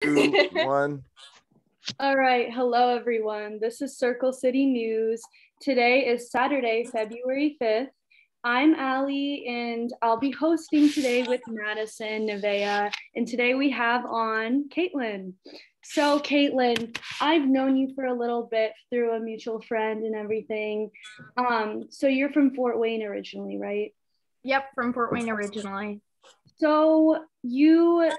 2, 1. All right. Hello, everyone. This is Circle City News. Today is Saturday, February 5th. I'm Allie, and I'll be hosting today with Madison, Nevaeh. And today we have on Caitlin. So, Caitlin, I've known you for a little bit through a mutual friend and everything. So you're from Fort Wayne originally, right? Yep, from Fort Wayne originally. So you've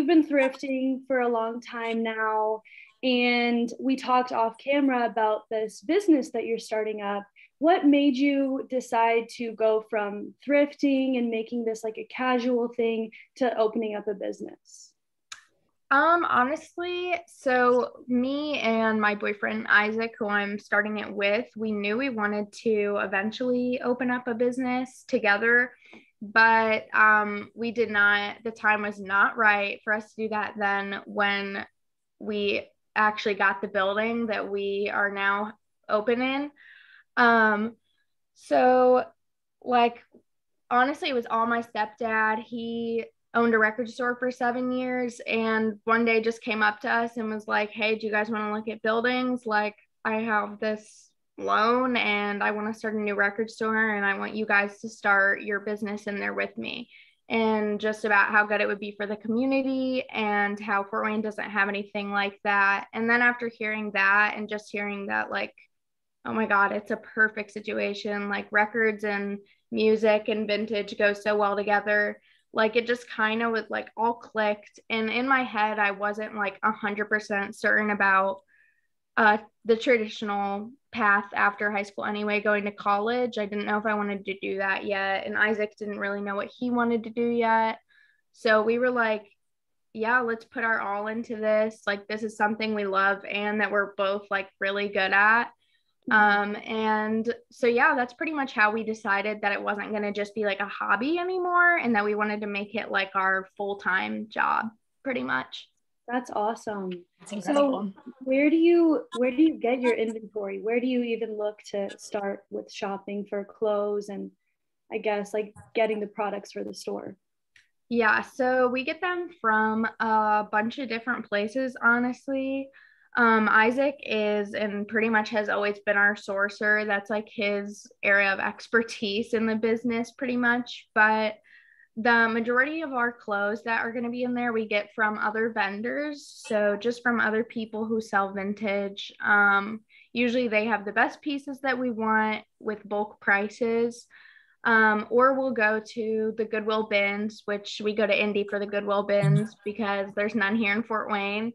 been thrifting for a long time now, and we talked off camera about this business that you're starting up. What made you decide to go from thrifting and making this like a casual thing to opening up a business? Honestly, so me and my boyfriend Isaac, who I'm starting it with, we knew we wanted to eventually open up a business together, but we did not, the time was not right for us to do that then when we actually got the building that we are now open in. So like honestly, it was all my stepdad. He owned a record store for 7 years, and one day just came up to us and was like, hey, do you guys want to look at buildings? Like, I have this loan and I want to start a new record store, and I want you guys to start your business in there with me. And just about how good it would be for the community and how Fort Wayne doesn't have anything like that. And then after hearing that and just hearing that, like, oh my God, it's a perfect situation. Like, records and music and vintage go so well together. Like, it just kind of was like all clicked. And in my head, I wasn't like 100% certain about the traditional path after high school anyway, going to college. I didn't know if I wanted to do that yet. And Isaac didn't really know what he wanted to do yet. So we were like, yeah, let's put our all into this. Like, this is something we love and that we're both like really good at. And so, yeah, that's pretty much how we decided that it wasn't going to just be like a hobby anymore, and that we wanted to make it like our full-time job, pretty much. That's awesome. That's incredible. So where do you get your inventory? Where do you even look to start with shopping for clothes and I guess like getting the products for the store? Yeah, so we get them from a bunch of different places, honestly. Isaac is and pretty much has always been our sourcer. That's like his area of expertise in the business, pretty much. But the majority of our clothes that are going to be in there, we get from other vendors. So just from other people who sell vintage. Usually they have the best pieces that we want with bulk prices. Or we'll go to the Goodwill bins, which we go to Indy for the Goodwill bins because there's none here in Fort Wayne.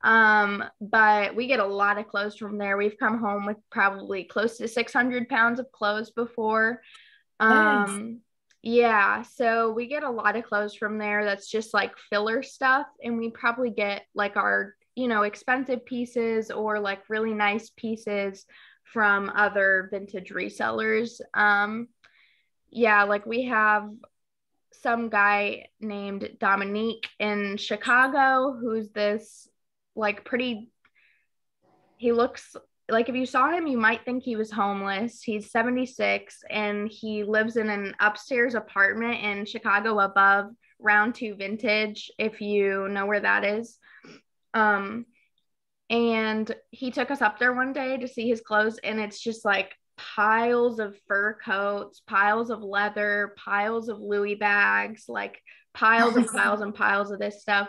But we get a lot of clothes from there. We've come home with probably close to 600 pounds of clothes before. Nice. Yeah, so we get a lot of clothes from there. That's just like filler stuff. And we probably get like our, expensive pieces or like really nice pieces from other vintage resellers. Yeah, like we have some guy named Dominique in Chicago who's this like he looks like, if you saw him, you might think he was homeless. He's 76 and he lives in an upstairs apartment in Chicago above Round 2 Vintage, if you know where that is. And he took us up there one day to see his clothes, and it's just like piles of fur coats, piles of leather, piles of Louis bags, like piles and piles and piles of this stuff.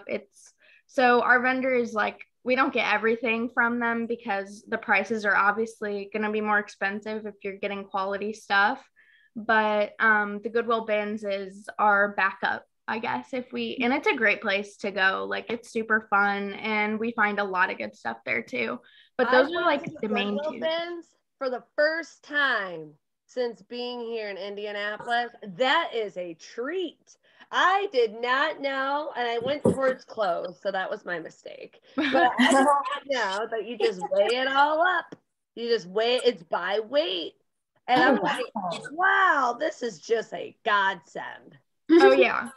So our vendor is like, we don't get everything from them because the prices are obviously going to be more expensive if you're getting quality stuff. But the Goodwill bins is our backup, I guess, and it's a great place to go. Like, it's super fun and we find a lot of good stuff there too. But those are like the main two. Bins for the first time since being here in Indianapolis. That is a treat. I did not know, and I went towards clothes, so that was my mistake. But I did not know that you just weigh it all up. You just weigh it's by weight. And I'm like, wow, this is just a godsend. Oh, yeah.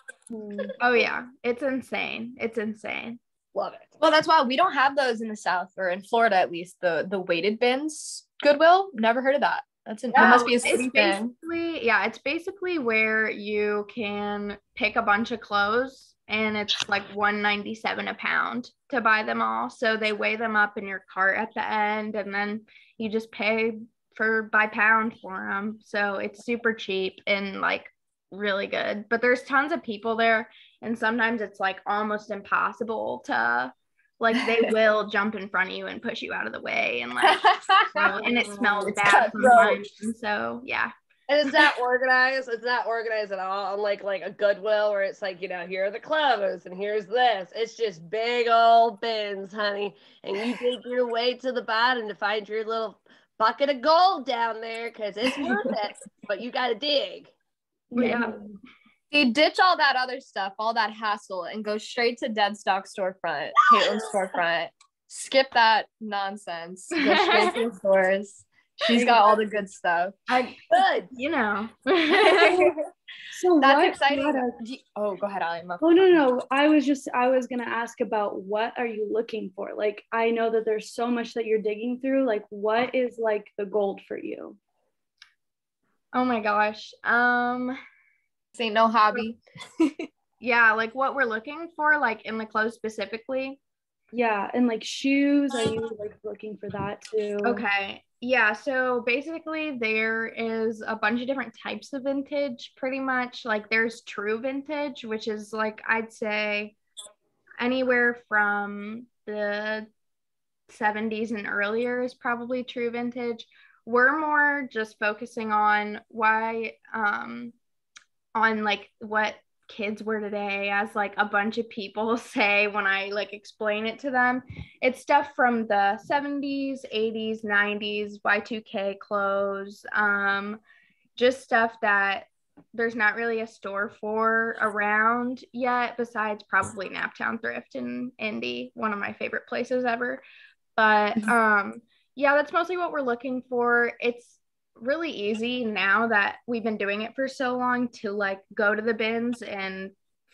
Oh, yeah. It's insane. It's insane. Love it. Well, that's why we don't have those in the South, or in Florida at least, the weighted bins. Goodwill, never heard of that. It must be a city thing. Yeah, it's basically where you can pick a bunch of clothes and it's like $1.97 a pound to buy them all. So they weigh them up in your cart at the end, and then you just pay by pound for them. So it's super cheap and like really good. But there's tons of people there, and sometimes it's like almost impossible to, like, they will jump in front of you and push you out of the way, and like and it smells bad sometimes. And so yeah. And it's not organized. It's not organized at all. Unlike like a Goodwill where it's like, here are the clothes and here's this. It's just big old bins, honey. And you dig your way to the bottom to find your little bucket of gold down there because it's worth it. But you got to dig. Yeah. They ditch all that other stuff, all that hassle, and go straight to Deadstock storefront, Caitlin's storefront. Skip that nonsense. Go straight to the stores. She's got all the good stuff. Good. So that's exciting. Go ahead, Ali. No. I was gonna ask about what are you looking for? Like, I know that there's so much that you're digging through. Like, what is like the gold for you? Oh my gosh. This ain't no hobby. Yeah, like what we're looking for, like in the clothes specifically. Yeah, and like shoes, are you like looking for that too? Okay. Yeah, so basically there is a bunch of different types of vintage, pretty much. Like there's true vintage, which is like, I'd say anywhere from the 70s and earlier is probably true vintage. We're more just focusing on on like what kids wear today, as like a bunch of people say when I like explain it to them. It's stuff from the 70s, 80s, 90s, Y2K clothes, just stuff that there's not really a store for around yet, besides probably Naptown Thrift in Indy, one of my favorite places ever. But yeah, that's mostly what we're looking for. It's really easy now that we've been doing it for so long to like go to the bins and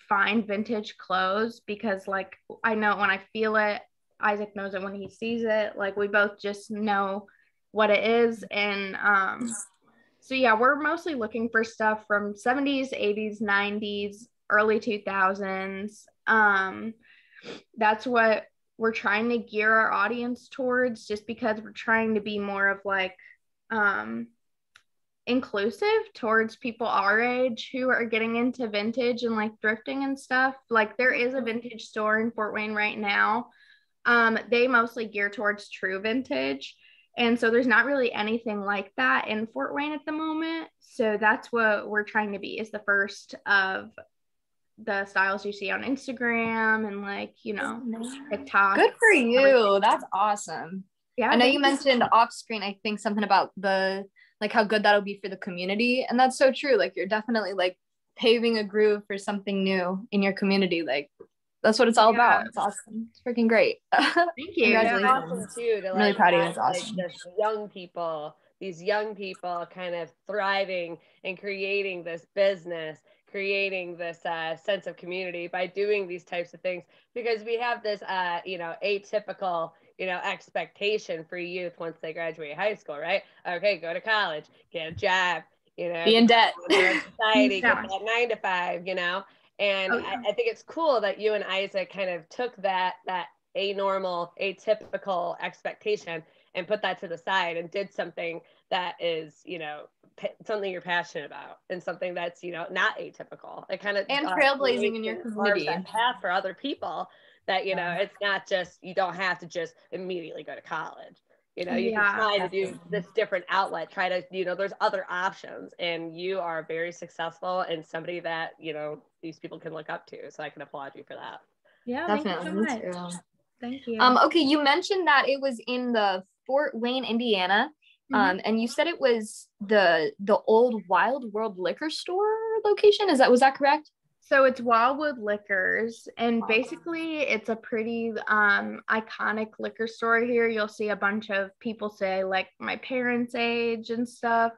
find vintage clothes, because like I know when I feel it, Isaac knows it when he sees it. Like we both just know what it is. And so yeah, we're mostly looking for stuff from 70s, 80s, 90s, early 2000s. That's what we're trying to gear our audience towards, just because we're trying to be more of like inclusive towards people our age who are getting into vintage and like thrifting and stuff. Like there is a vintage store in Fort Wayne right now. They mostly gear towards true vintage, and so there's not really anything like that in Fort Wayne at the moment. So that's what we're trying to be, is the first of the styles you see on Instagram and like, TikTok. Good for you. That's awesome. Yeah, I know you mentioned off screen, I think something about like how good that'll be for the community. And that's so true. Like you're definitely like paving a groove for something new in your community. Like that's what it's all about. It's awesome. It's freaking great. Thank you. Congratulations. Awesome too, to I'm really proud of you. That's awesome. Like these young people kind of thriving and creating this business, creating this sense of community by doing these types of things, because we have this atypical expectation for youth once they graduate high school, right? Okay, go to college, get a job, be in debt, society, get that 9 to 5, and I think it's cool that you and Isaac kind of took that atypical expectation and put that to the side and did something that is, something you're passionate about, and something that's, not atypical. It kind of and trailblazing in your community, that path for other people. That, it's not just, you don't have to just immediately go to college. You can try to do this different outlet, try to, there's other options, and you are very successful and somebody that, these people can look up to. So I can applaud you for that. Yeah, definitely. Thank you so much. Thank you. Okay, you mentioned that it was in the Fort Wayne, Indiana. And you said it was the old Wildwood Liquor Store location. Was that correct? So it's Wildwood Liquors, and basically it's a pretty iconic liquor store here. You'll see a bunch of people say like my parents' age and stuff,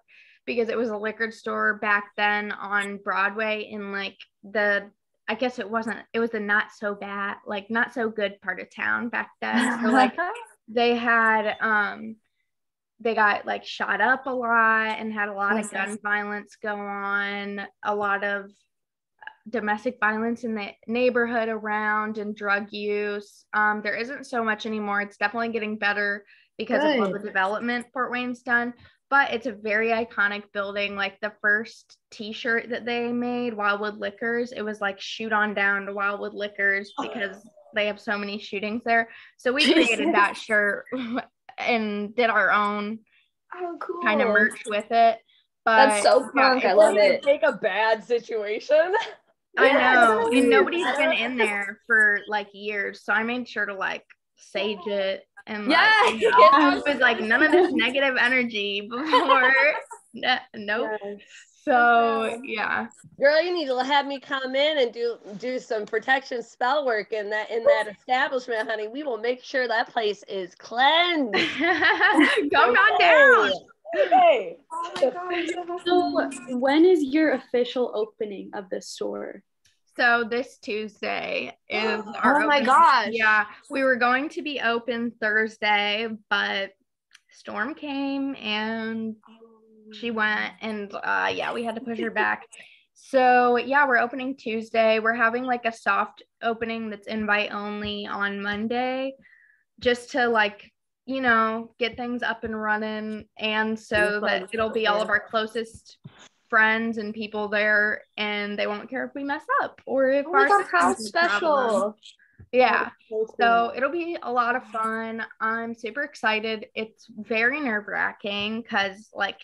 because it was a liquor store back then on Broadway in like I guess it was the not so good part of town back then. So like they got like shot up a lot and had a lot of gun violence go on, a lot of domestic violence in the neighborhood around and drug use. There isn't so much anymore. It's definitely getting better because of all the development Fort Wayne's done. But it's a very iconic building. Like the first t-shirt that they made, Wildwood Liquors, it was like shoot on down to Wildwood Liquors because they have so many shootings there. So we created that shirt and did our own kind of merch with it. But that's so punk. I love it. Take a bad situation. I know. And nobody's been in there for like years. So I made sure to like sage it. And like, it was like none of this negative energy before. Nope. Yes. So yeah, girl, you need to have me come in and do some protection spell work in that establishment, honey. We will make sure that place is cleansed. Come on down. Hey. Oh my God. So when is your official opening of the store? So this Tuesday is our opening. My gosh. Yeah, we were going to be open Thursday, but Storm came and she went, and we had to push her back. So yeah, we're opening Tuesday. We're having like a soft opening that's invite only on Monday, just to like, you know, get things up and running, and so that it'll be all of our closest friends and people there, and they won't care if we mess up or if how special. Yeah, so it'll be a lot of fun. I'm super excited. It's very nerve-wracking because like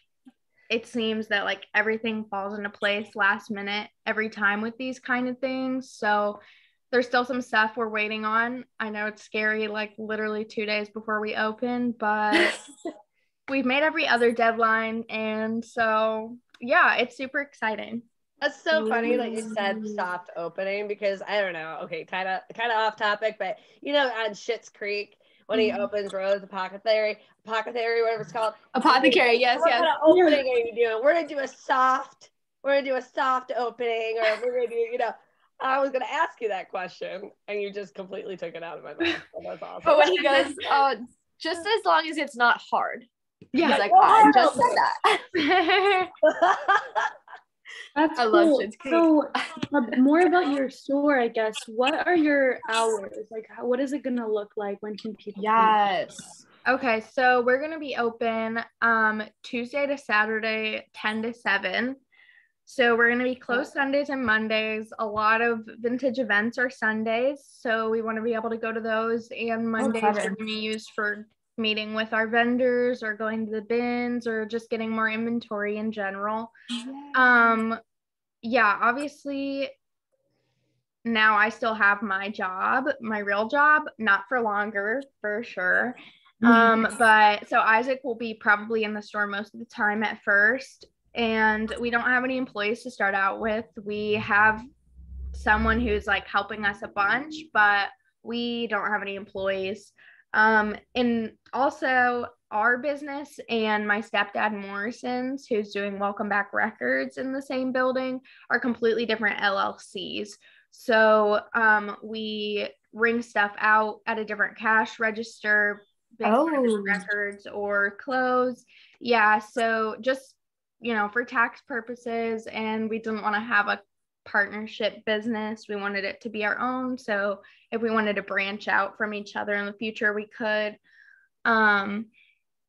it seems that like everything falls into place last minute every time with these kind of things. So there's still some stuff we're waiting on. I know it's scary, like literally 2 days before we open, but we've made every other deadline, and so yeah, it's super exciting. That's so funny that you said soft opening, because I don't know, okay, kind of off topic, but you know, on Schitt's Creek when he opens Rose Apothecary, whatever it's called. Apothecary, yes. What kind of opening are you doing? We're gonna do a soft opening, or we're gonna do, you know. I was gonna ask you that question, and you just completely took it out of my mouth. So that's awesome. But when he goes, just as long as it's not hard. Yeah, he's like, I just said that. That's I cool. love Schitt's Creek. So more about your store, I guess. What are your hours? Like, what is it gonna look like? When can people Yes. Okay, so we're gonna be open Tuesday to Saturday, 10 to 7. So we're going to be closed Sundays and Mondays. A lot of vintage events are Sundays, so we want to be able to go to those. And Mondays are going to be used for meeting with our vendors or going to the bins or just getting more inventory in general. Yeah, obviously now I still have my job, my real job, not for longer, for sure. But so Isaac will be probably in the store most of the time at first. And we don't have any employees to start out with. We have someone who's like helping us a bunch, but we don't have any employees. And also our business and my stepdad Morrison's, who's doing Welcome Back Records in the same building, are completely different LLCs. So we ring stuff out at a different cash register, records or close. Yeah, so just, you know, for tax purposes, and we didn't want to have a partnership business. We wanted it to be our own. So if we wanted to branch out from each other in the future, we could.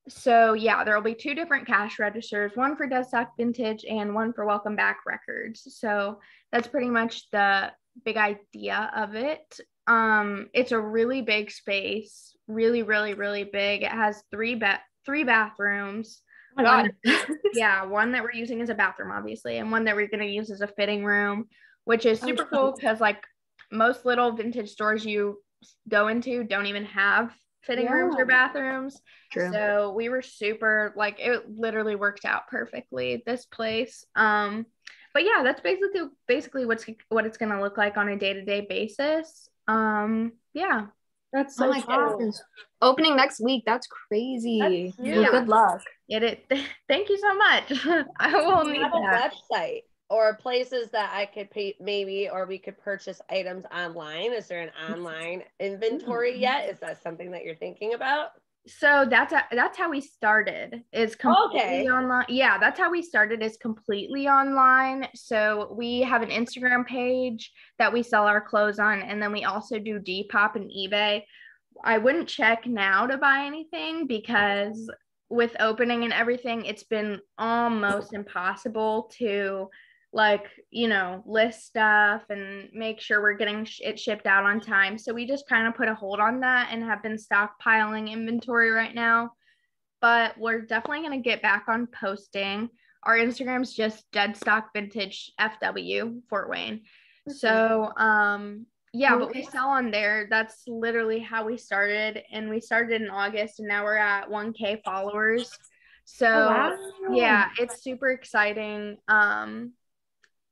So yeah, there will be 2 different cash registers, one for Deadstock Vintage and one for Welcome Back Records. So that's pretty much the big idea of it. It's a really big space, really, really, really big. It has 3 bathrooms. Oh my God. One that we're using as a bathroom, obviously, and one that we're going to use as a fitting room, which is super cool because like most little vintage stores you go into don't even have fitting rooms or bathrooms. True. So we were super, like, it literally worked out perfectly, this place. But yeah, that's basically what it's going to look like on a day-to-day basis. Yeah. That's so cool. Opening next week. That's crazy. Good luck. Thank you so much. I will need have a website or places that I could pay maybe, or we could purchase items online. Is there an online inventory yet? Is that something that you're thinking about? So that's how we started, is completely online. Yeah, that's how we started, is completely online. So we have an Instagram page that we sell our clothes on, and then we also do Depop and eBay. I wouldn't check now to buy anything because with opening and everything, it's been almost impossible to list stuff and make sure we're getting it shipped out on time. So we just kind of put a hold on that and have been stockpiling inventory right now. But we're definitely going to get back on posting. Our Instagram's just Deadstock Vintage FW Fort Wayne. So but we sell on there. That's literally how we started, and we started in August, and now we're at 1K followers. So yeah, it's super exciting.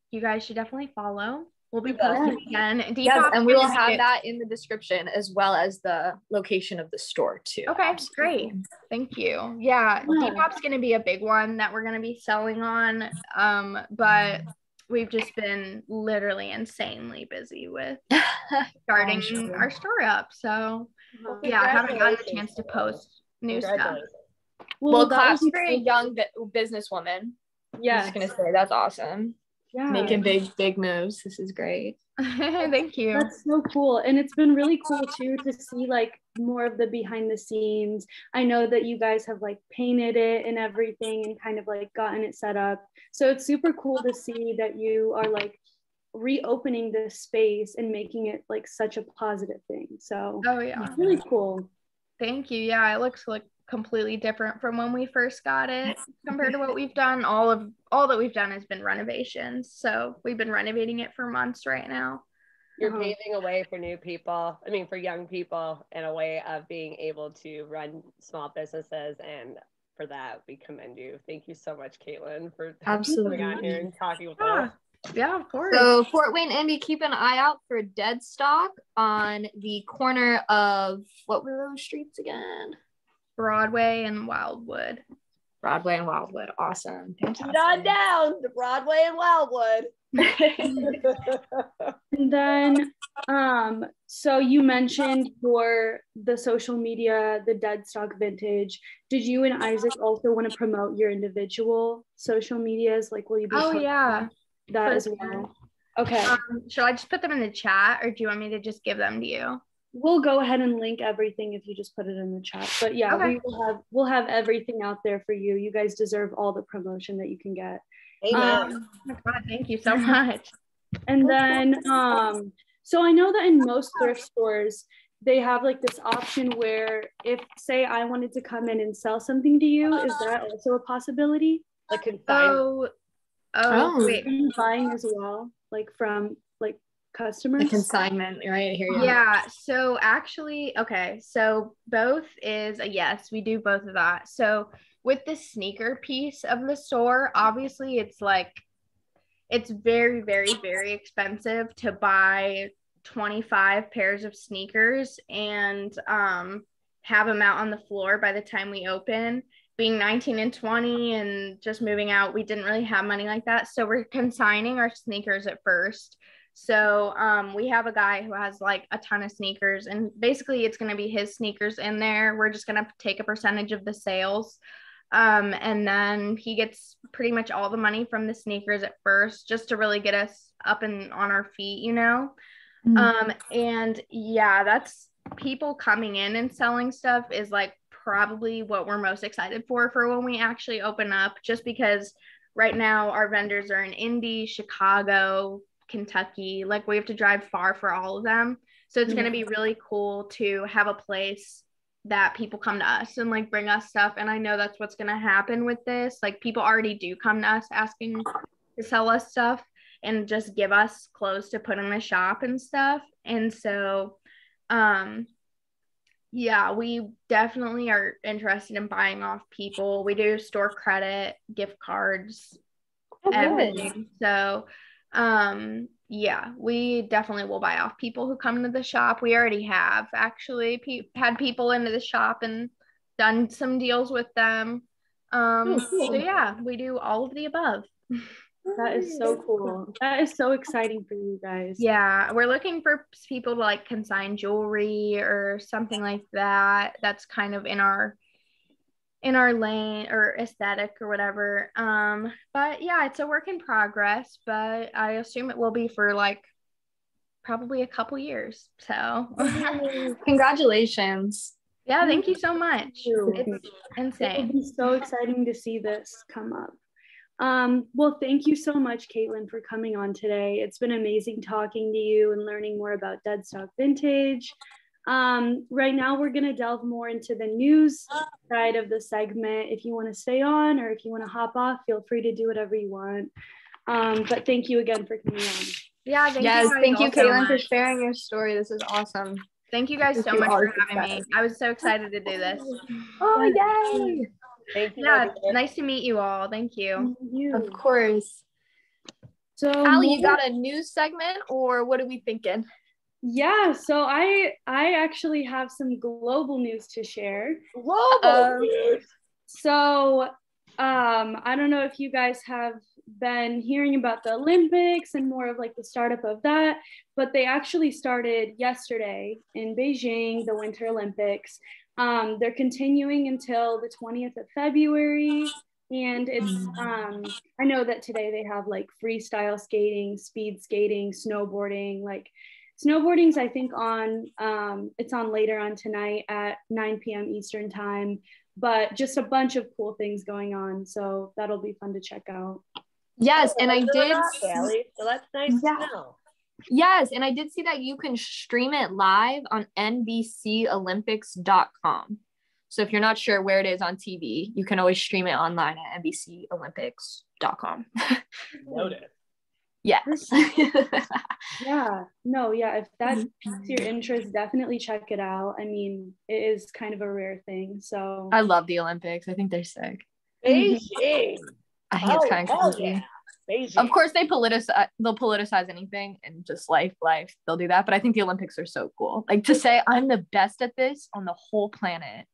You guys should definitely follow. We'll be posting again. Yes, and we will have that in the description, as well as the location of the store too. Okay, great. Thank you. Yeah, Depop's going to be a big one that we're going to be selling on. But we've just been literally insanely busy with starting our store up. So yeah, I haven't gotten a chance to post new stuff. Well, claps for a young businesswoman. Yeah, I'm just going to say that's awesome. Yeah, making big moves. This is great. Thank you. That's so cool. And it's been really cool too to see like more of the behind the scenes. I know that you guys have like painted it and everything and kind of like gotten it set up. So it's super cool to see that you are like reopening this space and making it like such a positive thing. So it's really cool. Thank you. Yeah, it looks like completely different from when we first got it compared to what we've done. All that we've done has been renovations. So we've been renovating it for months right now. You're paving a way for new people. I mean, for young people, and a way of being able to run small businesses. And for that, we commend you. Thank you so much, Caitlin, for coming on here and talking with us. Yeah, of course. So Fort Wayne, Indy, keep an eye out for Deadstock on the corner of, what were those streets again? Broadway and Wildwood. Awesome. Fantastic. Not down to Broadway and Wildwood. And then so you mentioned for the social media, the Deadstock Vintage. Did you and Isaac also want to promote your individual social medias? Like, will you be that as well? Okay. Should I just put them in the chat, or do you want me to just give them to you? We'll go ahead and link everything if you just put it in the chat. But yeah, we'll have everything out there for you. You guys deserve all the promotion that you can get. Amen. Oh my God, thank you so much. And then so I know that in most thrift stores they have like this option where if, say, I wanted to come in and sell something to you, is that also a possibility? Like consignment. Wait, are you buying as well, like from like customers? The consignment, right? Here you Yeah, so actually, so both is a yes, we do both of that. So with the sneaker piece of the store, obviously it's very, very, very expensive to buy 25 pairs of sneakers and have them out on the floor by the time we open. Being 19 and 20 and just moving out, we didn't really have money like that. So we're consigning our sneakers at first. So we have a guy who has like a ton of sneakers, and basically it's going to be his sneakers in there. We're just going to take a percentage of the sales. And then he gets pretty much all the money from the sneakers at first, just to really get us up and on our feet, you know? Mm-hmm. And yeah, that's people coming in and selling stuff is like probably what we're most excited for when we actually open up, just because right now our vendors are in Indy, Chicago, Kentucky. Like, we have to drive far for all of them. So it's going to be really cool to have a place that people come to us and like bring us stuff. And I know that's what's going to happen with this. Like, people already do come to us asking to sell us stuff and just give us clothes to put in the shop and stuff. And so yeah, we definitely are interested in buying off people. We do store credit, gift cards, everything. So yeah, we definitely will buy off people who come to the shop. We already have actually had people into the shop and done some deals with them. So yeah, we do all of the above. That is so cool. That is so exciting for you guys. Yeah, we're looking for people to like consign jewelry or something like that. That's kind of in our lane or aesthetic or whatever. But yeah, it's a work in progress, but I assume it will be for like probably a couple years. So Congratulations. yeah, thank you so much. It's insane. It would be so exciting to see this come up. Well, thank you so much, Caitlin, for coming on today. It's been amazing talking to you and learning more about Deadstock Vintage. Right now, we're going to delve more into the news side of the segment. If you want to stay on or if you want to hop off, feel free to do whatever you want. But thank you again for coming on. Yeah, thank you, Caitlin, for sharing your story. This is awesome. Thank you guys so much for having me. I was so excited to do this. Oh, yay! Thank you. Yeah, nice to meet you all. Thank you. Of course. So, Allie, you got a news segment, or what are we thinking? Yeah, so I actually have some global news to share. Global news. So I don't know if you guys have been hearing about the Olympics and more of like the startup of that, but they actually started yesterday in Beijing, the Winter Olympics. They're continuing until the 20th of February. And it's, I know that today they have like freestyle skating, speed skating, snowboarding. Like snowboarding's, I think it's on later on tonight at 9 p.m. Eastern time, but just a bunch of cool things going on. So that'll be fun to check out. Yes, and I did. So that's nice to know. Yes, and I did see that you can stream it live on NBCOlympics.com. So if you're not sure where it is on TV, you can always stream it online at NBCOlympics.com. Noted. Yes. If that piques your interest, definitely check it out. I mean, it is kind of a rare thing. So I love the Olympics. I think they're sick. Beijing. I think it's kind of crazy. Yeah. Beijing. Of course, they'll politicize anything and just life. They'll do that. But I think the Olympics are so cool. Like to say I'm the best at this on the whole planet,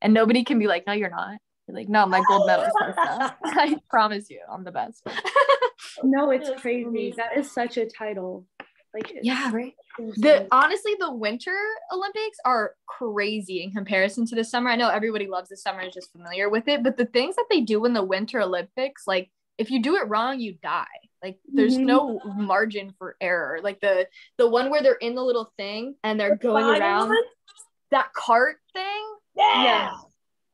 and nobody can be like, no, you're not. You're like, no, my gold medal is I promise you, I'm the best. No, it's crazy. That is such a title. Like, yeah, right. Honestly, the Winter Olympics are crazy in comparison to the summer. I know everybody loves the summer, is just familiar with it, but the things that they do in the Winter Olympics, like if you do it wrong, you die. Like there's no margin for error. Like the one where they're in the little thing and they're going around that cart thing. Yeah.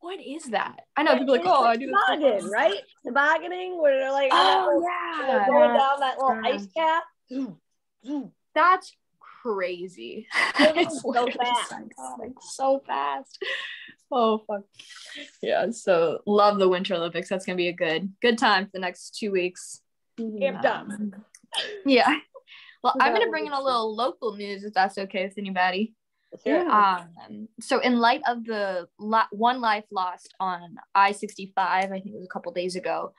What is that? I know people are like, oh, I do this. Toboggan, right? Tobogganing, where they're like, going down that little ice cap. That's crazy. It's so fast. So fast. Oh, fuck. Yeah, so love the Winter Olympics. That's going to be a good time for the next 2 weeks. Amped up. Yeah. Well, I'm going to bring in a little local news, if that's okay with anybody. Yeah. So in light of the one life lost on I-65, I think it was a couple days ago,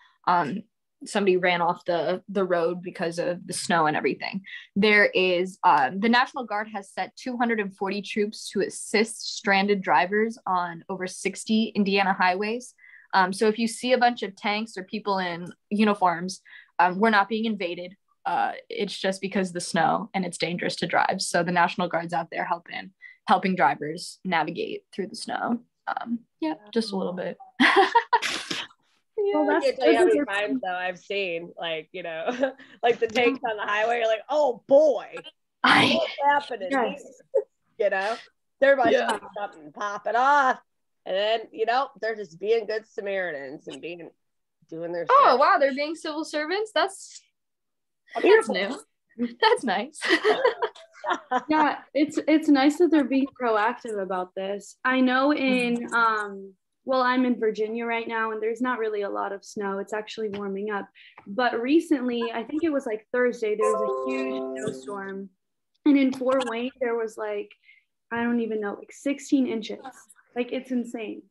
somebody ran off the road because of the snow and everything. There is the National Guard has set 240 troops to assist stranded drivers on over 60 Indiana highways. So if you see a bunch of tanks or people in uniforms, we're not being invaded. It's just because of the snow and it's dangerous to drive. So the National Guard's out there helping drivers navigate through the snow. Just a little bit. Well, I can't tell you how many times though I've seen like like the tanks on the highway. You're like, oh boy, what's happening? Yes. There must be something popping off, and then they're just being good Samaritans and doing their. Oh wow, they're being civil servants. That's new. That's nice. Yeah, it's nice that they're being proactive about this. I know I'm in Virginia right now and there's not really a lot of snow. It's actually warming up. But recently, I think it was like Thursday, there was a huge snowstorm. And in Fort Wayne, there was like, I don't even know, like 16 inches. Like it's insane.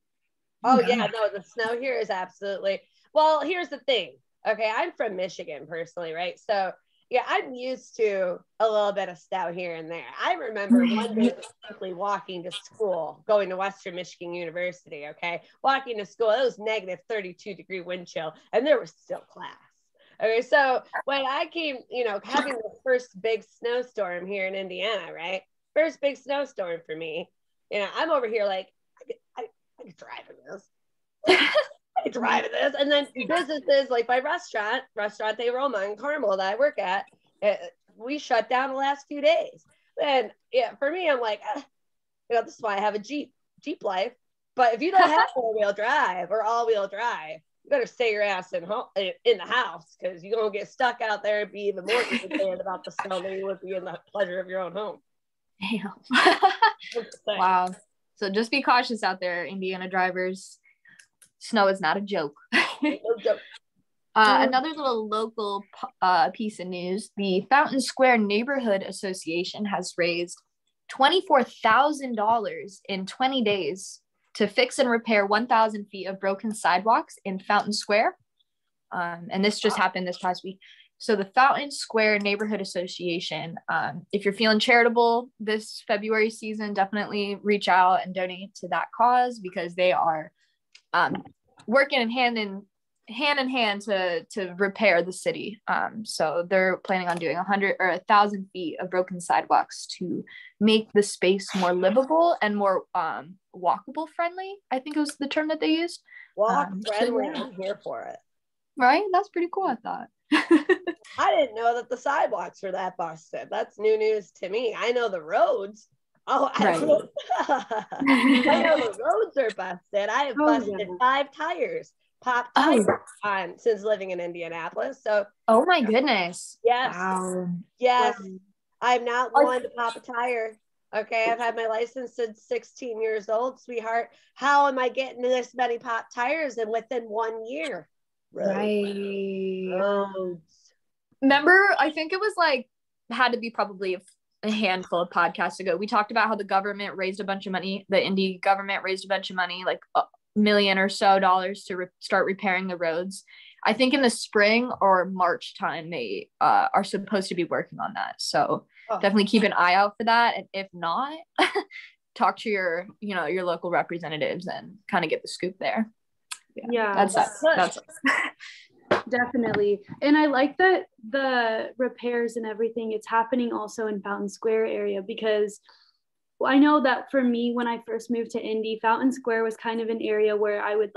Oh yeah, no, the snow here is absolutely, well, here's the thing. Okay, I'm from Michigan personally, right? So yeah, I'm used to a little bit of snow here and there. I remember one day simply walking to school, going to Western Michigan University, okay? Walking to school, it was negative 32-degree wind chill, and there was still class. Okay, so when I came, having the first big snowstorm here in Indiana, right? First big snowstorm for me. I'm over here like, I could drive in this. I could drive in this. And then businesses like my restaurant De Roma in Carmel that I work at, we shut down the last few days. And for me, I'm like, this is why I have a Jeep life. But if you don't have four-wheel drive or all-wheel drive, you better stay your ass in the house, because you're going to get stuck out there and be even more concerned about the snow than you would be in the pleasure of your own home. Damn. Wow. So just be cautious out there, Indiana drivers. Snow is not a joke. No joke. Another little local piece of news. The Fountain Square Neighborhood Association has raised $24,000 in 20 days to fix and repair 1,000 feet of broken sidewalks in Fountain Square. And this just happened this past week. So the Fountain Square Neighborhood Association, if you're feeling charitable this February season, definitely reach out and donate to that cause, because they are working hand in hand to repair the city. So they're planning on doing 100 or 1,000 feet of broken sidewalks to make the space more livable and more walkable friendly. I think it was the term that they used. Walk friendly. I'm here for it. Right? That's pretty cool, I thought. I didn't know that the sidewalks were that busted. That's new news to me. I know the roads. Oh, I know the roads are busted. I have busted 5 tires, popped tires on since living in Indianapolis. So, oh my goodness. Yes. Wow. Yes. Wow. I'm not one to pop a tire. Okay, I've had my license since 16 years old, sweetheart. How am I getting this many pop tires and within 1 year? Right. Roads. Remember, I think it was had to be probably a handful of podcasts ago. We talked about how the government raised a bunch of money. The Indy government raised a bunch of money, like $1 million or so to start repairing the roads. I think in the spring or March time, they are supposed to be working on that. So definitely keep an eye out for that. And if not, talk to your local representatives and kind of get the scoop there. Yeah, that's definitely. And I like that the repairs and everything, it's happening also in Fountain Square area, because I know that for me, when I first moved to Indy, Fountain Square was kind of an area where I would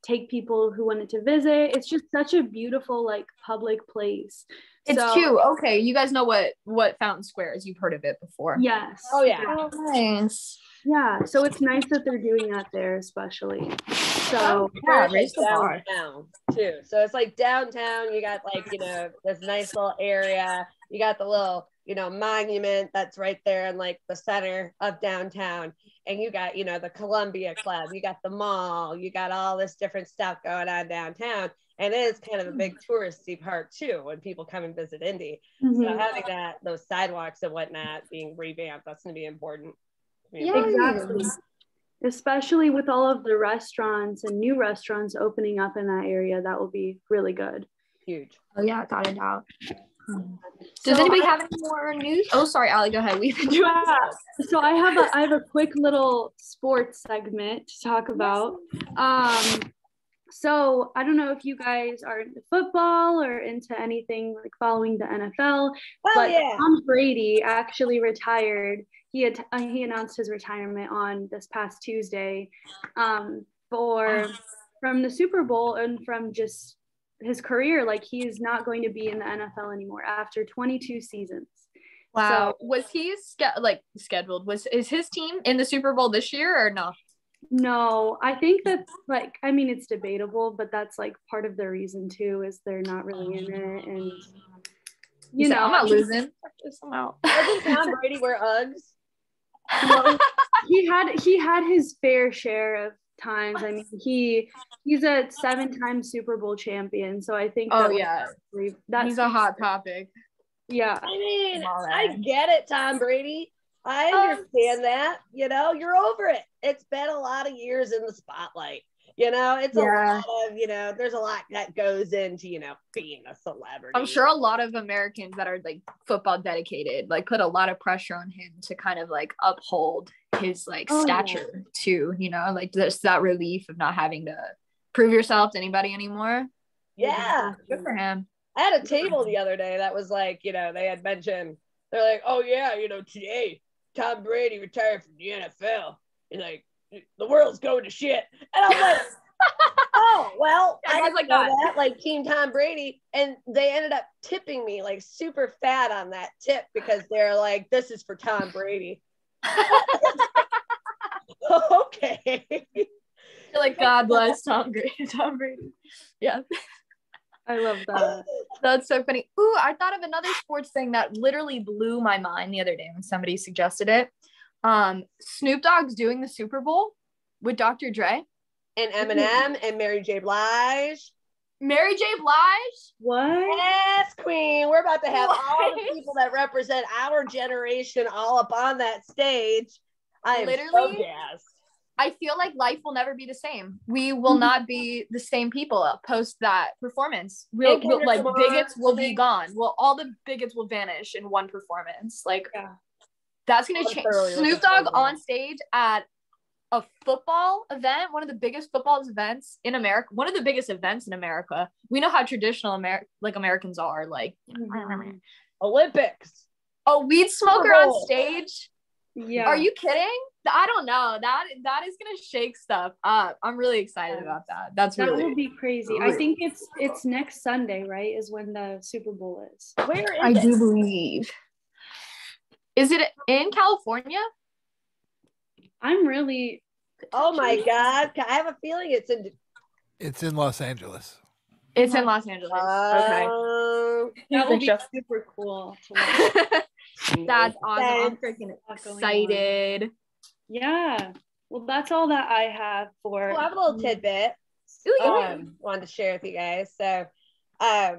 take people who wanted to visit. It's just such a beautiful public place. It's cute. Okay, you guys know what Fountain Square is. You've heard of it before. Yes. Oh yeah. Oh, nice. Yeah, so it's nice that they're doing that there, especially. So raise the bar too. So it's like downtown. You got this nice little area. You got the little monument that's right there in the center of downtown, and you got the Columbia Club. You got the mall. You got all this different stuff going on downtown, and it is kind of a big touristy part too when people come and visit Indy. Mm-hmm. So having those sidewalks and whatnot being revamped, that's going to be important. Yeah, exactly. Especially with all of the restaurants and new restaurants opening up in that area, that will be really good. Huge. Oh yeah, got it out. Does anybody have any more news? Oh, sorry, Allie, go ahead. We've been doing so I have a quick little sports segment to talk about. So I don't know if you guys are into football or into anything following the NFL, but Tom Brady actually retired. He announced his retirement on this past Tuesday from the Super Bowl and from just his career. He's not going to be in the NFL anymore after 22 seasons. Wow. So, was he scheduled? Is his team in the Super Bowl this year or no? No, I think that's it's debatable, but that's part of the reason too, is they're not really in it. And I'm not losing. I'm out. Doesn't Tom Brady wear Uggs? No, he had his fair share of times. I mean, he's a 7-time Super Bowl champion, so I think he's a hot topic. Yeah. I mean, I get it, Tom Brady. I understand that. You're over it. It's been a lot of years in the spotlight. It's a lot of, there's a lot that goes into, being a celebrity. I'm sure a lot of Americans that are football dedicated, put a lot of pressure on him to kind of uphold his stature too, just that relief of not having to prove yourself to anybody anymore. Yeah. Good for him. I had a table the other day that was like, you know, they had mentioned, they're like, oh yeah, you know, today Tom Brady retired from the NFL. And like, the world's going to shit. And I'm like, oh, well, Yeah, I guys didn't like know that. that, like Team Tom Brady. And they ended up tipping me like super fat on that tip because they're like, this is for Tom Brady. Okay. You're like, God bless Tom Brady. Yeah. I love that. That's so funny. Ooh, I thought of another sports thing that literally blew my mind the other day when somebody suggested it. Snoop Dogg's doing the Super Bowl with Dr. Dre. And Eminem and Mary J. Blige. Mary J. Blige? What? Yes, Queen. We're about to have all the people that represent our generation all up on that stage. I am so jazzed. I feel like life will never be the same. We will not be the same people post that performance. We'll like bigots will be gone. Well, all the bigots will vanish in one performance. Like that's gonna change. Snoop Dogg on stage at a football event, one of the biggest football events in America, one of the biggest events in America. We know how traditional Americans are. Like Olympics. A weed smoker on stage. Yeah. Are you kidding? I don't know. That is gonna shake stuff up. I'm really excited about that. That will be crazy. I think it's next Sunday, right? Is when the Super Bowl is. Where is it? I do believe. Is it in California? I'm really. Oh my God! I have a feeling it's in Los Angeles. It's in Los Angeles. Okay. That would be super cool. That's awesome. I'm freaking excited. Yeah. Well, that's all that I have for. I have a little tidbit. Wanted to share with you guys. So, I,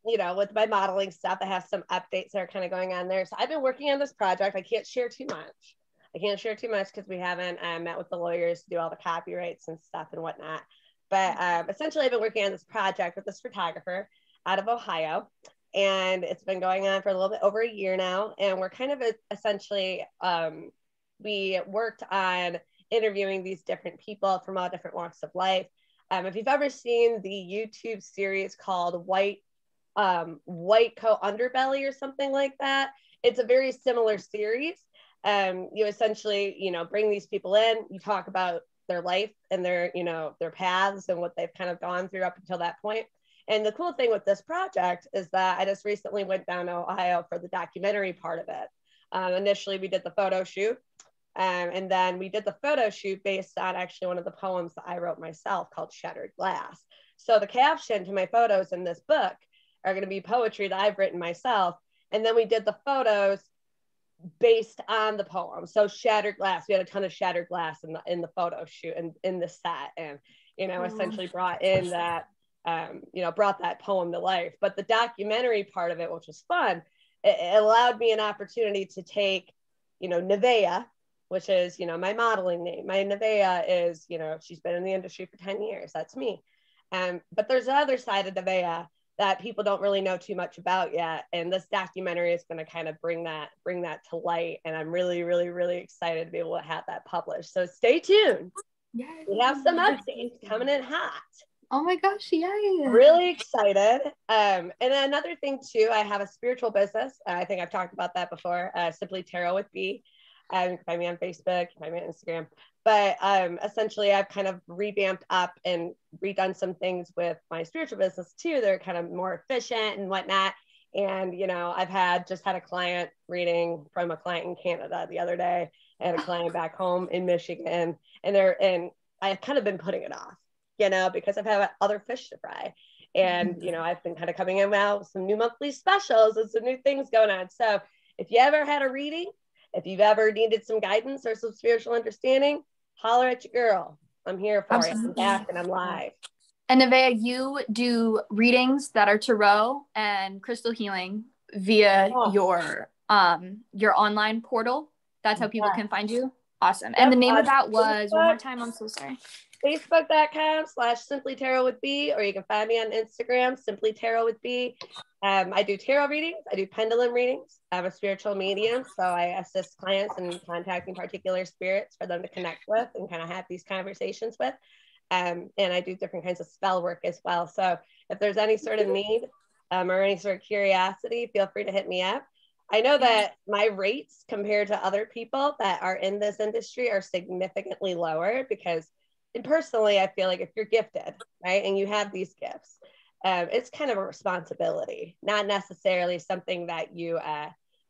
with my modeling stuff, I have some updates that are kind of going on there. So I've been working on this project. I can't share too much because we haven't met with the lawyers to do all the copyrights and stuff and whatnot. But essentially, I've been working on this project with this photographer out of Ohio. And it's been going on for a little bit over a year now. And we're kind of essentially, we worked on interviewing these different people from all different walks of life. If you've ever seen the YouTube series called White Coat Underbelly or something like that, it's a very similar series. You essentially, bring these people in, you talk about their life and their paths and what they've kind of gone through up until that point. And the cool thing with this project is that I just recently went down to Ohio for the documentary part of it. Initially, we did the photo shoot, and then we did the photo shoot based on actually one of the poems that I wrote myself called Shattered Glass. So the caption to my photos in this book are going to be poetry that I've written myself. And then we did the photos based on the poem. So Shattered Glass, we had a ton of shattered glass in the photo shoot and in the set, and essentially brought in that brought that poem to life. But the documentary part of it, which was fun, it allowed me an opportunity to take Nevaeh, which is my modeling name. My Nevaeh is she's been in the industry for 10 years. That's me. But there's the other side of Nevaeh that people don't really know too much about yet. And this documentary is going to kind of bring that to light. And I'm really, really, really excited to be able to have that published. So stay tuned. Yes. We have some updates coming in hot. Oh my gosh, yeah. Really excited. And then another thing too, I have a spiritual business. I think I've talked about that before. Simply Tarot with B. You can find me on Facebook, you can find me on Instagram. But essentially, I've kind of revamped up and redone some things with my spiritual business too. They're kind of more efficient and whatnot. And, I've just had a client reading from a client in Canada the other day. I had a client back home in Michigan, and I've kind of been putting it off, because I've had other fish to fry. And, I've been kind of coming in now with some new monthly specials and some new things going on. So if you ever had a reading, if you've ever needed some guidance or some spiritual understanding, holler at your girl. I'm here for you. I'm back and I'm live. And Nevaeh, you do readings that are tarot and crystal healing via your online portal. That's how people can find you. Awesome. And the name of that was, one more time, I'm so sorry. Facebook.com/Simply Tarot with B, or you can find me on Instagram, Simply Tarot with B. I do tarot readings. I do pendulum readings. I'm a spiritual medium, so I assist clients in contacting particular spirits for them to connect with and kind of have these conversations with. And I do different kinds of spell work as well. So if there's any sort of need, or any sort of curiosity, feel free to hit me up. I know that my rates compared to other people that are in this industry are significantly lower because, and personally, I feel like if you're gifted, right, and you have these gifts, it's kind of a responsibility, not necessarily something that you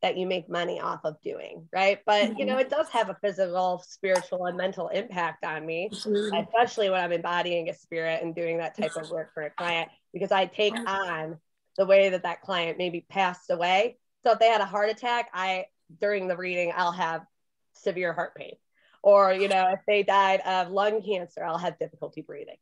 make money off of doing, right? But, you know, it does have a physical, spiritual, and mental impact on me, especially when I'm embodying a spirit and doing that type of work for a client, because I take on the way that that client maybe passed away. So if they had a heart attack, during the reading, I'll have severe heart pain. Or, you know, if they died of lung cancer, I'll have difficulty breathing.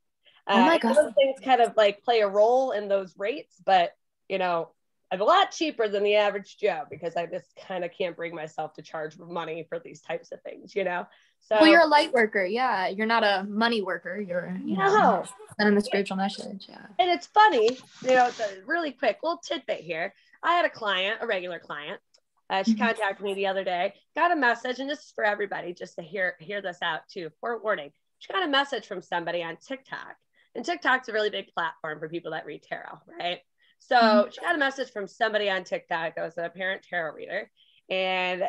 Oh my God. Those things kind of like play a role in those rates, but, you know, I'm a lot cheaper than the average Joe because I just kind of can't bring myself to charge money for these types of things, you know? So, well, you're a light worker. Yeah. You're not a money worker. You're, you know, sending the spiritual message. Yeah. And it's funny, you know, really quick little tidbit here. I had a client, a regular client. She contacted me the other day, got a message, and this is for everybody just to hear this out too, forewarning. She got a message from somebody on TikTok. And TikTok's a really big platform for people that read tarot, right? So she got a message from somebody on TikTok that was an apparent tarot reader, and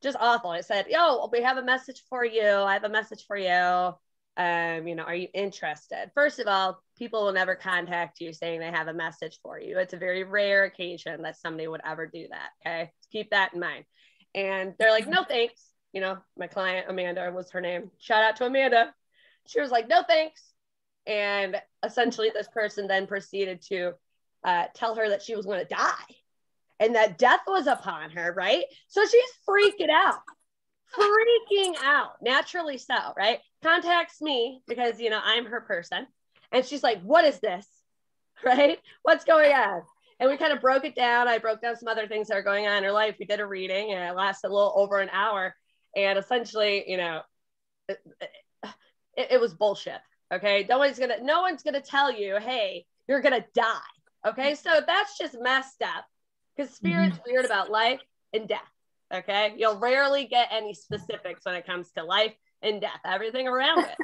just awful. It said, yo, we have a message for you. I have a message for you. You know, are you interested? First of all, people will never contact you saying they have a message for you. It's a very rare occasion that somebody would ever do that. Okay. Keep that in mind. And they're like, no, thanks. You know, my client, Amanda was her name. Shout out to Amanda. She was like, no, thanks. And essentially this person then proceeded to tell her that she was going to die and that death was upon her. Right. So she's freaking out. Naturally so, right? Contacts me because, you know, I'm her person. And she's like, what is this? Right? What's going on? And we kind of broke it down. I broke down some other things that are going on in her life. We did a reading and it lasted a little over an hour. And essentially, you know, it was bullshit. Okay. No one's going to tell you, hey, you're going to die. Okay. So that's just messed up because spirit's weird about life and death. Okay. You'll rarely get any specifics when it comes to life and death, everything around it.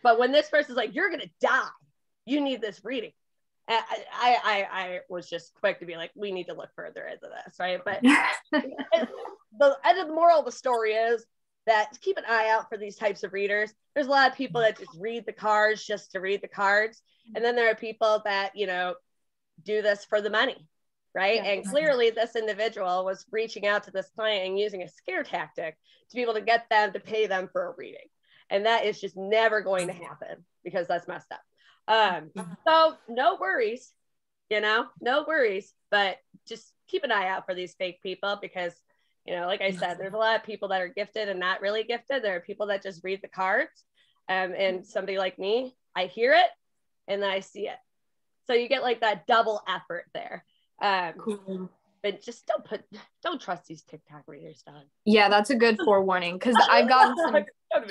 But when this person's like, you're going to die, you need this reading. I was just quick to be like, we need to look further into this. Right. But the moral of the story is that keep an eye out for these types of readers. There's a lot of people that just read the cards just to read the cards. And then there are people that, you know, do this for the money. Right. Yeah. And clearly this individual was reaching out to this client and using a scare tactic to be able to get them to pay them for a reading. And that is just never going to happen because that's messed up. So no worries, you know, no worries, but just keep an eye out for these fake people because, you know, like I said, there's a lot of people that are gifted and not really gifted. There are people that just read the cards. And somebody like me, I hear it and then I see it. So you get like that double effort there. Cool. But just don't trust these TikTok readers, Don. Yeah, that's a good forewarning because I've gotten some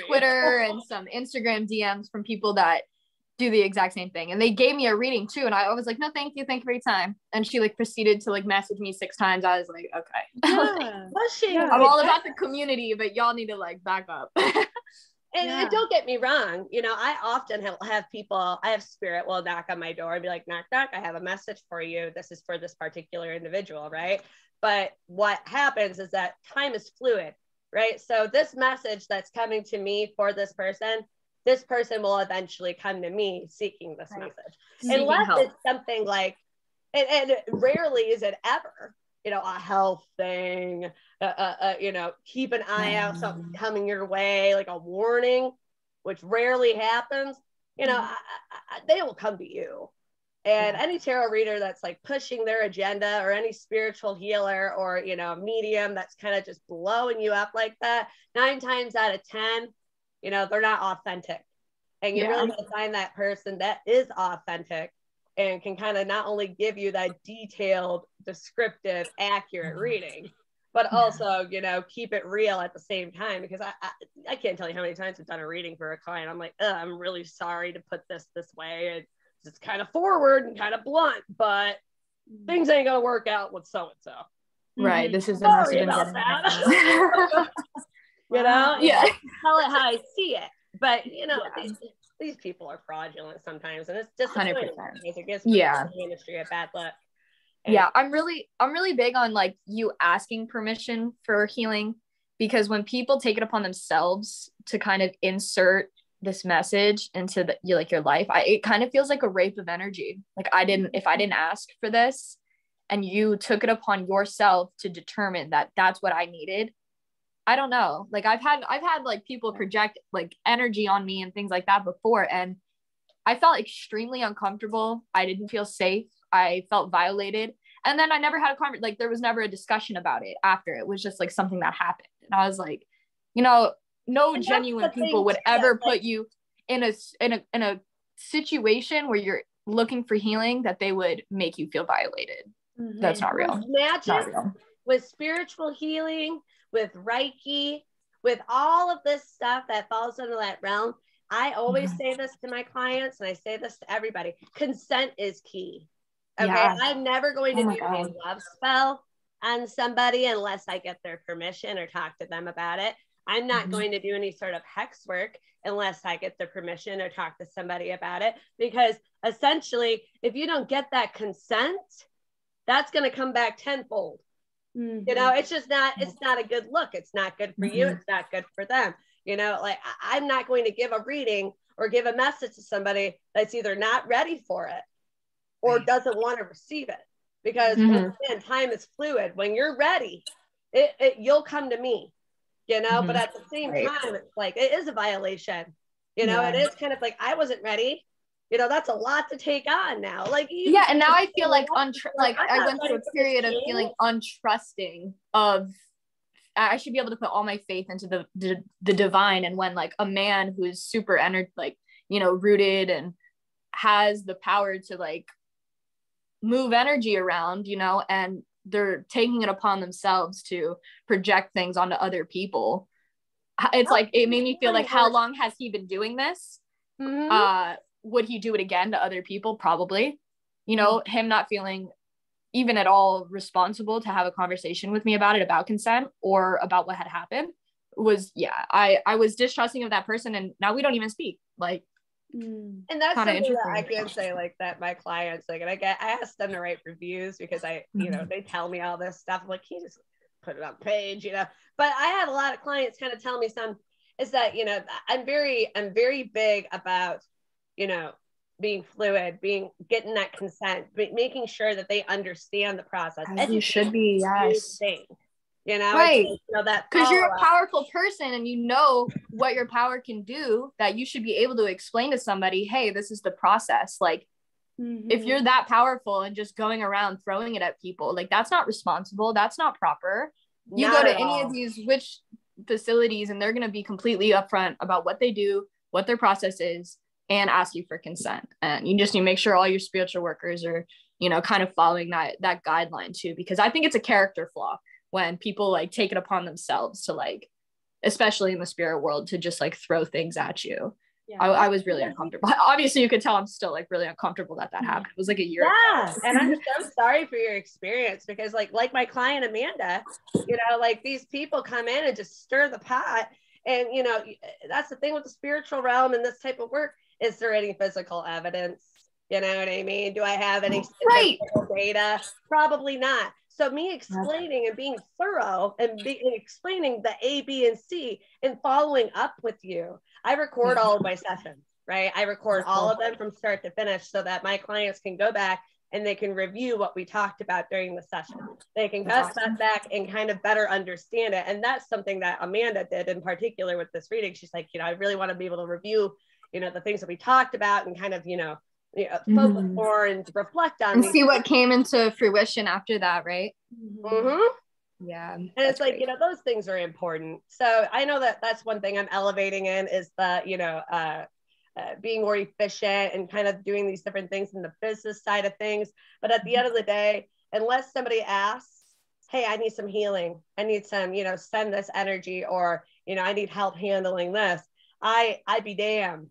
Twitter and some Instagram DMs from people that do the exact same thing. And they gave me a reading too. And I was like, no, thank you for your time. And she like proceeded to like message me 6 times. I was like, okay. I'm all about the community, but y'all need to like back up. And don't get me wrong, you know, I often have people, I have spirit will knock on my door and be like, knock, knock, I have a message for you. This is for this particular individual, right? But what happens is that time is fluid, right? So this message that's coming to me for this person will eventually come to me seeking this message. Unless it's something like, and rarely is it ever, you know, a health thing, you know, keep an eye out, something coming your way, like a warning, which rarely happens, you know, they will come to you. And any tarot reader that's like pushing their agenda or any spiritual healer or, you know, medium that's kind of just blowing you up like that, 9 times out of 10, you know, they're not authentic. And you really want to find that person that is authentic and can kind of not only give you that detailed, descriptive, accurate reading, but also, you know, keep it real at the same time. Because I can't tell you how many times I've done a reading for a client. I'm like, I'm really sorry to put this way. And it's kind of forward and kind of blunt, but things ain't going to work out with so-and-so. Right. This is sorry about that. You know? Yeah. Tell it how I see it. But, you know, these people are fraudulent sometimes, and it's disappointing 100%. because it gives Yeah. the industry a bad look. And yeah, I'm really big on like you asking permission for healing, because when people take it upon themselves to kind of insert this message into your life, it kind of feels like a rape of energy. Like if I didn't ask for this and you took it upon yourself to determine that that's what I needed, I don't know. Like I've had like people project like energy on me and things like that before, and I felt extremely uncomfortable. I didn't feel safe. I felt violated. And then I never had a conversation. Like there was never a discussion about it after. It was just like something that happened. And I was like, no genuine people would ever put you in a situation where you're looking for healing that they would make you feel violated. Mhm. That's not real. Magic Not real. with spiritual healing, with Reiki, with all of this stuff that falls under that realm. I always say this to my clients, and I say this to everybody: consent is key. Okay, Yeah. I'm never going to Oh my do a God. love spell on somebody unless I get their permission or talk to them about it. I'm not Mhm. going to do any sort of hex work unless I get their permission or talk to somebody about it, because essentially, if you don't get that consent, that's going to come back tenfold. Mhm. You know, it's just not, it's not a good look. It's not good for you. Mhm. It's not good for them. You know, like I'm not going to give a reading or give a message to somebody that's either not ready for it or doesn't want to receive it, because Mhm. again, time is fluid. When you're ready, you'll come to me, you know, but Mhm. at the same Right. time, it's like, it is a violation, you know, Yeah. it is kind of like, I wasn't ready. You know, that's a lot to take on now. Like, Yeah, and now I feel like I'm I not went through ready a for this period of change. feeling untrusting of I should be able to put all my faith into the divine. And when like a man who's super rooted and has the power to like move energy around, and they're taking it upon themselves to project things onto other people, it's like it made me feel like, how long has he been doing this? Mhm. Would he do it again to other people? Probably. Him not feeling even at all responsible to have a conversation with me about it, about consent or about what had happened, was, I was distrusting of that person, and now we don't even speak. Like, and that's kinda something that I interesting. can say, like, that my clients, like, and I ask them to write reviews, because they tell me all this stuff. I'm like, can you just put it on page, but I have a lot of clients kind of tell me is that, I'm very big about, being fluid, getting that consent, making sure that they understand the process. As you should be, yes. Thing, Right. that because you're a powerful person and you know what your power can do, that you should be able to explain to somebody, hey, this is the process. Like, if you're that powerful and just going around throwing it at people, like, that's not responsible, that's not proper. You Not go at to any all. of these witch facilities and they're going to be completely upfront about what they do, what their process is, and ask you for consent. And you just need to make sure all your spiritual workers are, kind of following that guideline too, because I think it's a character flaw when people like take it upon themselves to, like, especially in the spirit world, to just like throw things at you. Yeah. I was really uncomfortable. Obviously you could tell I'm still like really uncomfortable that happened. It was like a year ago. And I'm so sorry for your experience, because like my client Amanda, like, these people come in and just stir the pot. And that's the thing with the spiritual realm and this type of work. Is there any physical evidence? You know what I mean? Do I have any data? Probably not. So me explaining and being thorough and explaining the A, B, and C and following up with you. I record all of my sessions, right? I record all of them from start to finish so that my clients can go back and they can review what we talked about during the session. They can cut that back and kind of better understand it. And that's something that Amanda did in particular with this reading. She's like, I really want to be able to review, the things that we talked about and kind of, focus more and reflect on and see what came into fruition after that, right? Yeah. And it's like, great. Those things are important. So I know that that's one thing I'm elevating in is the, being more efficient and kind of doing these different things in the business side of things. But at the end of the day, unless somebody asks, hey, I need some healing, I need some, send this energy, or, I need help handling this, I'd be damned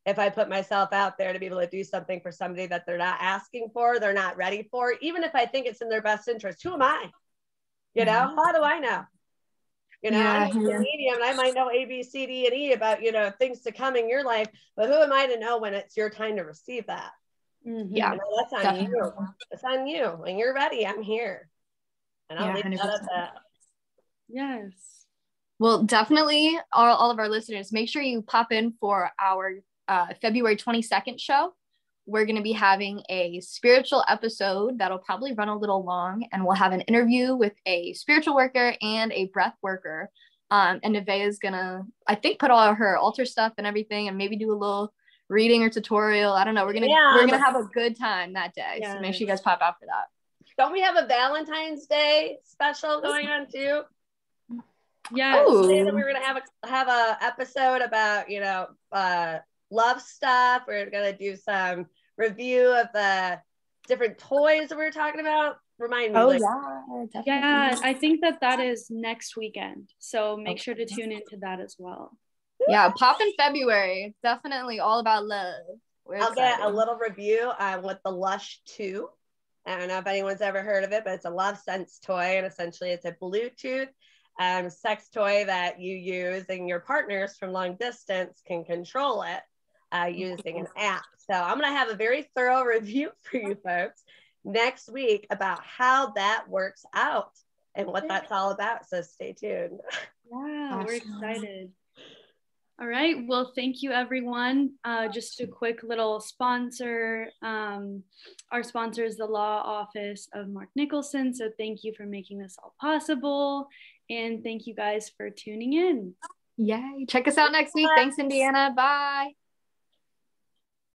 if I put myself out there to be able to do something for somebody that they're not asking for, they're not ready for, even if I think it's in their best interest. Who am I? How do I know? You know, Yeah, I'm just a medium and I might know A, B, C, D, and E about, you know, things to come in your life, but who am I to know when it's your time to receive that? Yeah, You know, that's on definitely. you. It's on you. When you're ready, I'm here. And I'll leave that at 100%. that. Yes. Well, definitely all of our listeners, make sure you pop in for our February 22nd show. We're going to be having a spiritual episode that'll probably run a little long, and we'll have an interview with a spiritual worker and a breath worker. And Nevaeh is going to, I think, put all her altar stuff and everything and maybe do a little reading or tutorial. I don't know. We're going to have a good time that day. Yes. So make sure you guys pop out for that. Don't we have a Valentine's Day special going on too? Yes. Say that we were gonna have a episode about, you know, love stuff. We're gonna do some review of the different toys that we were talking about. Remind me. Definitely. Yeah, I think that is next weekend. So make sure to tune into that as well. Yeah, pop in February. Definitely all about love. I'll get a little review with the Lush 2. I don't know if anyone's ever heard of it, but it's a love sense toy, and essentially it's a Bluetooth sex toy that you use, and your partners from long distance can control it using an app. So I'm going to have a very thorough review for you folks next week about how that works out and what that's all about. So stay tuned. Yeah, we're excited. All right. Well, thank you, everyone. Just a quick little sponsor. Our sponsor is the Law Office of Mark Nicholson. So thank you for making this all possible. And thank you guys for tuning in. Yay. Check us out next week. Thanks, Indiana. Bye.